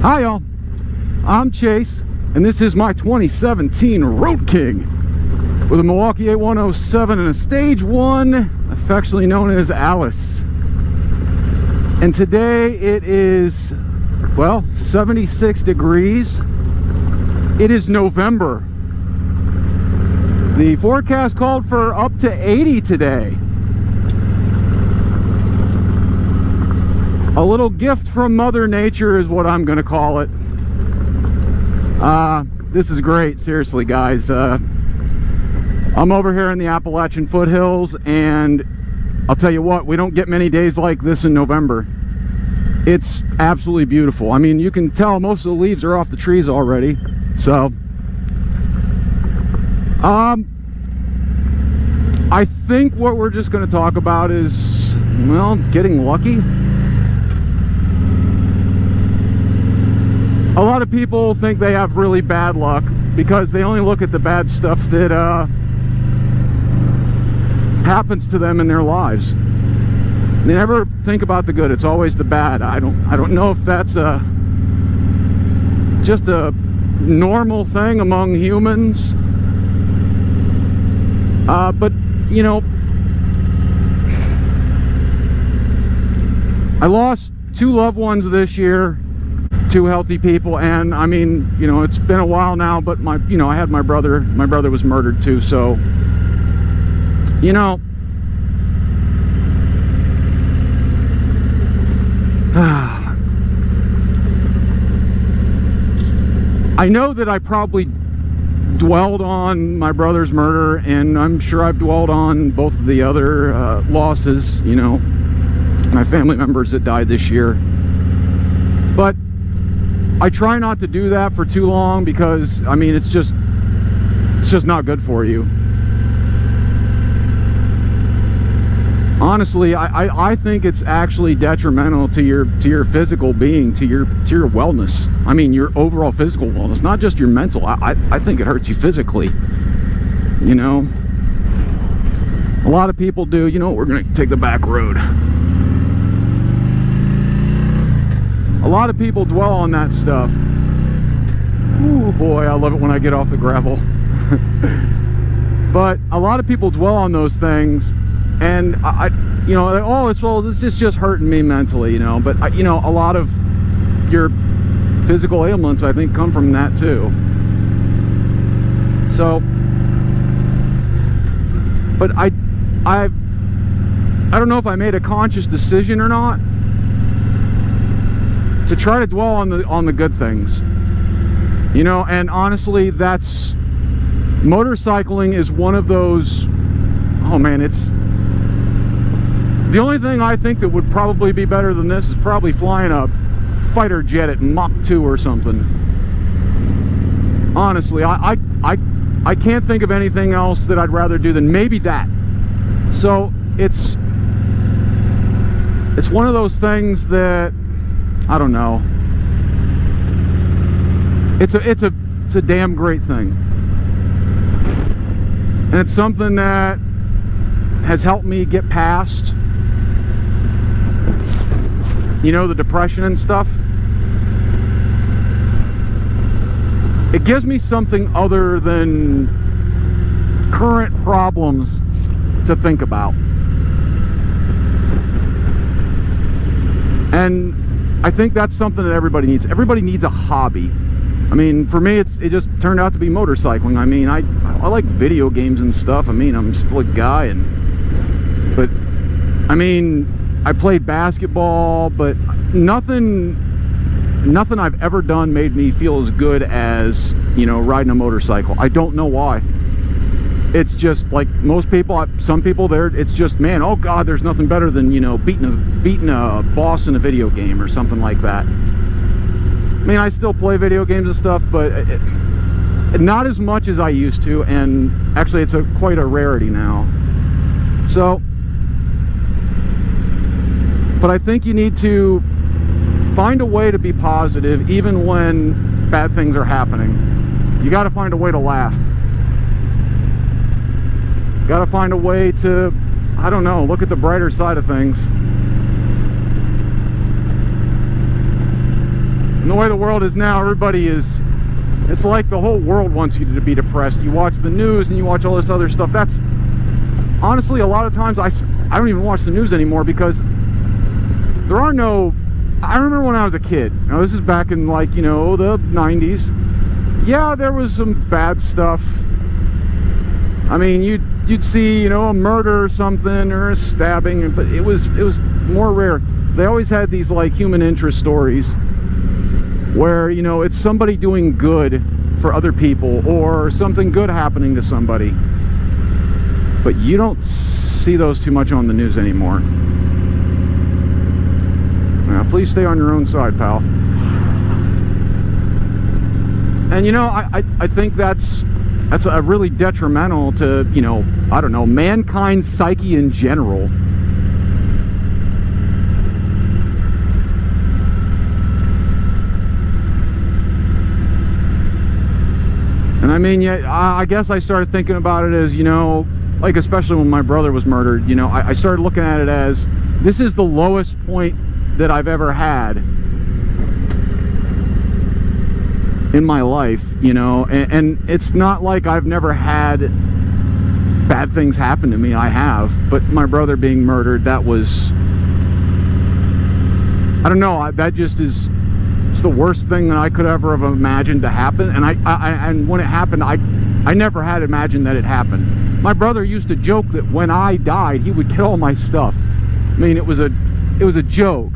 Hi y'all, I'm Chase, and this is my 2017 Road King with a Milwaukee-Eight 107 and a Stage 1, affectionately known as Alice. And today it is, well, 76 degrees. It is November. The forecast called for up to 80 today. A little gift from Mother Nature is what I'm going to call it. This is great, seriously, guys. I'm over here in the Appalachian foothills, and I'll tell you what, we don't get many days like this in November. It's absolutely beautiful. I mean, you can tell most of the leaves are off the trees already. So, I think what we're just going to talk about is, well, getting lucky. A lot of people think they have really bad luck because they only look at the bad stuff that happens to them in their lives. They never think about the good. It's always the bad. I don't know if that's just a normal thing among humans. But you know, I lost 2 loved ones this year. 2 healthy people, and I mean, you know, it's been a while now, but I had my brother was murdered too, so, you know, I know that I probably dwelled on my brother's murder, and I'm sure I've dwelled on both of the other losses, you know, my family members that died this year, but I try not to do that for too long because, I mean, it's just not good for you. Honestly, I think it's actually detrimental to your physical being, to your wellness. I mean, your overall physical wellness, not just your mental. I think it hurts you physically. You know, a lot of people do. You know, we're gonna take the back road. A lot of people dwell on that stuff. Ooh, boy, I love it when I get off the gravel. But a lot of people dwell on those things, and you know, oh, this is just hurting me mentally, you know. But you know, a lot of your physical ailments, I think, come from that too. So, but I don't know if I made a conscious decision or not to try to dwell on the good things, you know. And honestly, that's motorcycling is one of those. Oh man, it's the only thing I think that would probably be better than this is probably flying a fighter jet at Mach 2 or something. Honestly, I can't think of anything else that I'd rather do than maybe that. So it's one of those things that, I don't know. It's a damn great thing. And it's something that has helped me get past, you know, the depression and stuff. It gives me something other than current problems to think about. And I think that's something that everybody needs. Everybody needs a hobby. I mean, for me, it just turned out to be motorcycling. I mean, I like video games and stuff. I mean, I'm still a guy, but I mean, I played basketball, but nothing I've ever done made me feel as good as, you know, riding a motorcycle. I don't know why. It's just like most people, some people there, it's just, man, oh God, there's nothing better than, you know, beating a boss in a video game or something like that. I mean, I still play video games and stuff, but not as much as I used to, and actually it's quite a rarity now. So, but I think you need to find a way to be positive even when bad things are happening. You got to find a way to laugh. Got to find a way to, I don't know, look at the brighter side of things. And the way the world is now, everybody is, it's like the whole world wants you to be depressed. You watch the news and you watch all this other stuff. That's, honestly, a lot of times I don't even watch the news anymore, because there are no, I remember when I was a kid, now this is back in, like, you know, the 90s. Yeah, there was some bad stuff. I mean, you'd see, you know, a murder or something, or a stabbing, but it was more rare. They always had these, like, human interest stories where, you know, it's somebody doing good for other people, or something good happening to somebody. But you don't see those too much on the news anymore. Now, please stay on your own side, pal. And, you know, I think that's a really detrimental to, you know, I don't know, mankind's psyche in general. And I mean, yeah, I guess I started thinking about it as, you know, like, especially when my brother was murdered, you know, I started looking at it as, this is the lowest point that I've ever had in my life, you know, and it's not like I've never had bad things happen to me. I have, but my brother being murdered, that was, I don't know, that just is, it's the worst thing that I could ever have imagined to happen. And and when it happened, I never had imagined that it happened. My brother used to joke that when I died, he would get all my stuff. I mean, it was a joke.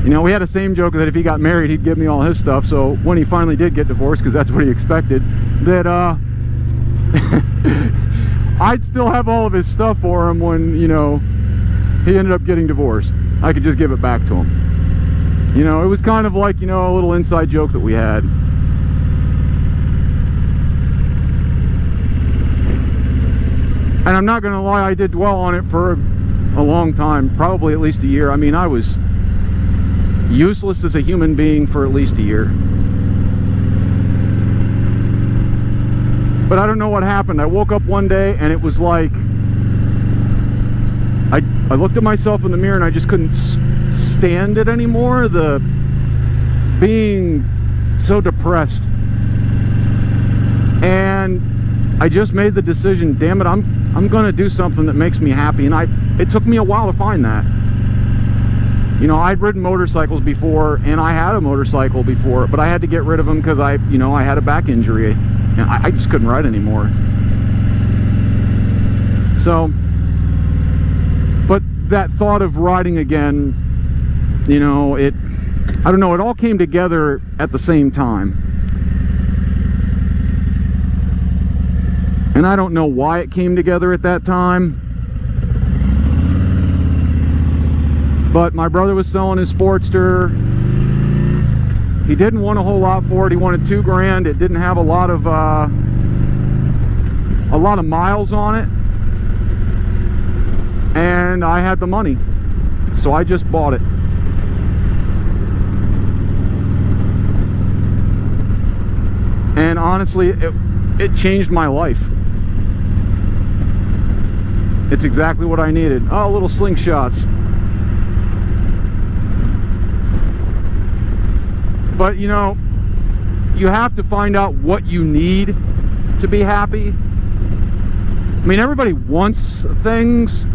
You know, we had the same joke that if he got married, he'd give me all his stuff. So when he finally did get divorced, because that's what he expected, that I'd still have all of his stuff for him when, you know, he ended up getting divorced. I could just give it back to him. You know, it was kind of like, you know, a little inside joke that we had. And I'm not gonna lie, I did dwell on it for a long time, probably at least a year. I mean, I was useless as a human being for at least a year. But I don't know what happened. I woke up one day and it was like, I looked at myself in the mirror and I just couldn't stand it anymore, the being so depressed. And I just made the decision, damn it, I'm gonna do something that makes me happy. And it took me a while to find that. You know, I'd ridden motorcycles before, and I had a motorcycle before, but I had to get rid of them because I had a back injury and I just couldn't ride anymore. So, but that thought of riding again, you know, I don't know, it all came together at the same time. And I don't know why it came together at that time. But my brother was selling his Sportster. He didn't want a whole lot for it. He wanted $2 grand. It didn't have a lot of miles on it. And I had the money. So I just bought it. And honestly, it changed my life. It's exactly what I needed. Oh, little slingshots. But, you know, you have to find out what you need to be happy. I mean, everybody wants things,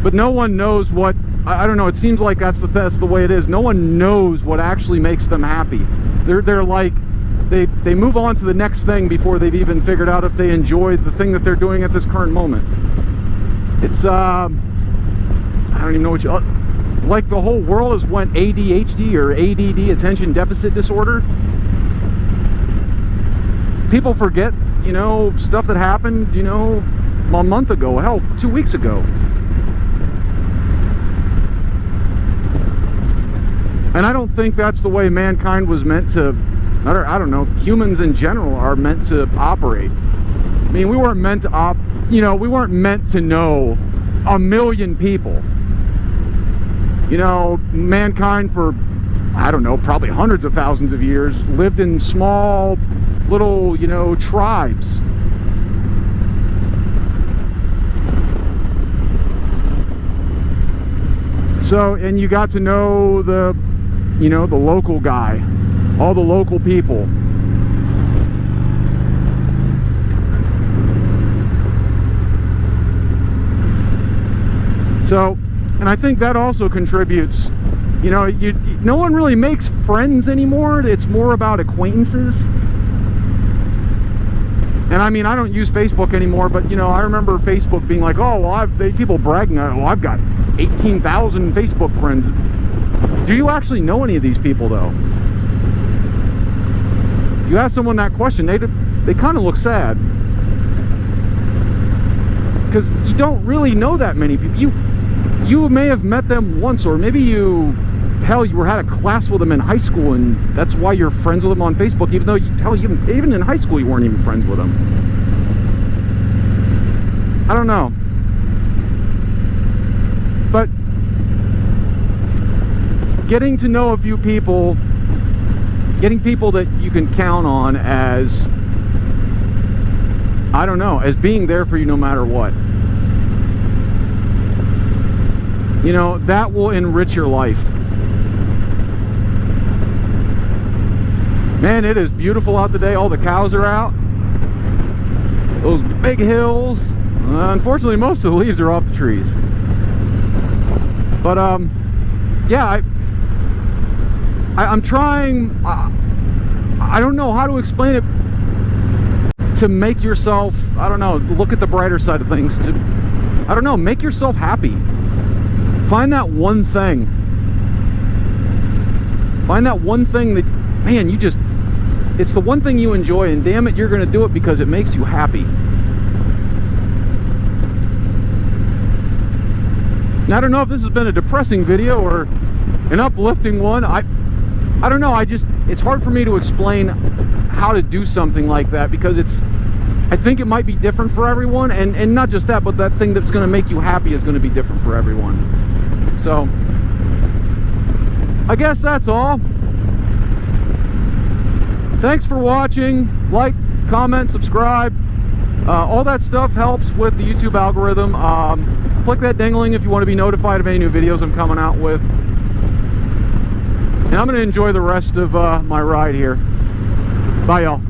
but no one knows what, I don't know, it seems like that's the way it is. No one knows what actually makes them happy. They're like, they move on to the next thing before they've even figured out if they enjoy the thing that they're doing at this current moment. It's, I don't even know what like the whole world has went ADHD or ADD, attention deficit disorder. People forget, you know, stuff that happened, you know, a month ago, hell, 2 weeks ago. And I don't think that's the way mankind was meant to, I don't know, humans in general are meant to operate. I mean, we weren't meant to we weren't meant to know a million people. You know, mankind for, I don't know, probably hundreds of thousands of years lived in small little, you know, tribes. So, and you got to know the you know, the local guy, all the local people. So, and I think that also contributes. You know, no one really makes friends anymore. It's more about acquaintances. And I mean, I don't use Facebook anymore, but you know, I remember Facebook being like, oh, well, people bragging, oh, I've got 18,000 Facebook friends. Do you actually know any of these people, though? You ask someone that question, they kind of look sad. Because you don't really know that many people. You may have met them once, or maybe you had a class with them in high school, and that's why you're friends with them on Facebook, even though even in high school you weren't even friends with them. I don't know. But getting to know a few people, getting people that you can count on as, I don't know, as being there for you no matter what. You know, that will enrich your life. Man, it is beautiful out today. All the cows are out. Those big hills. Unfortunately, most of the leaves are off the trees. But, yeah, I'm trying, I don't know how to explain it, to make yourself, I don't know, look at the brighter side of things, I don't know, make yourself happy. Find that one thing. Find that one thing that, man, it's the one thing you enjoy, and damn it, you're going to do it because it makes you happy. Now, I don't know if this has been a depressing video or an uplifting one. I don't know, it's hard for me to explain how to do something like that, because I think it might be different for everyone, and not just that, but that thing that's going to make you happy is going to be different for everyone. So, I guess that's all. Thanks for watching. Like, comment, subscribe. All that stuff helps with the YouTube algorithm. Click that dingling if you want to be notified of any new videos I'm coming out with. And I'm going to enjoy the rest of my ride here. Bye, y'all.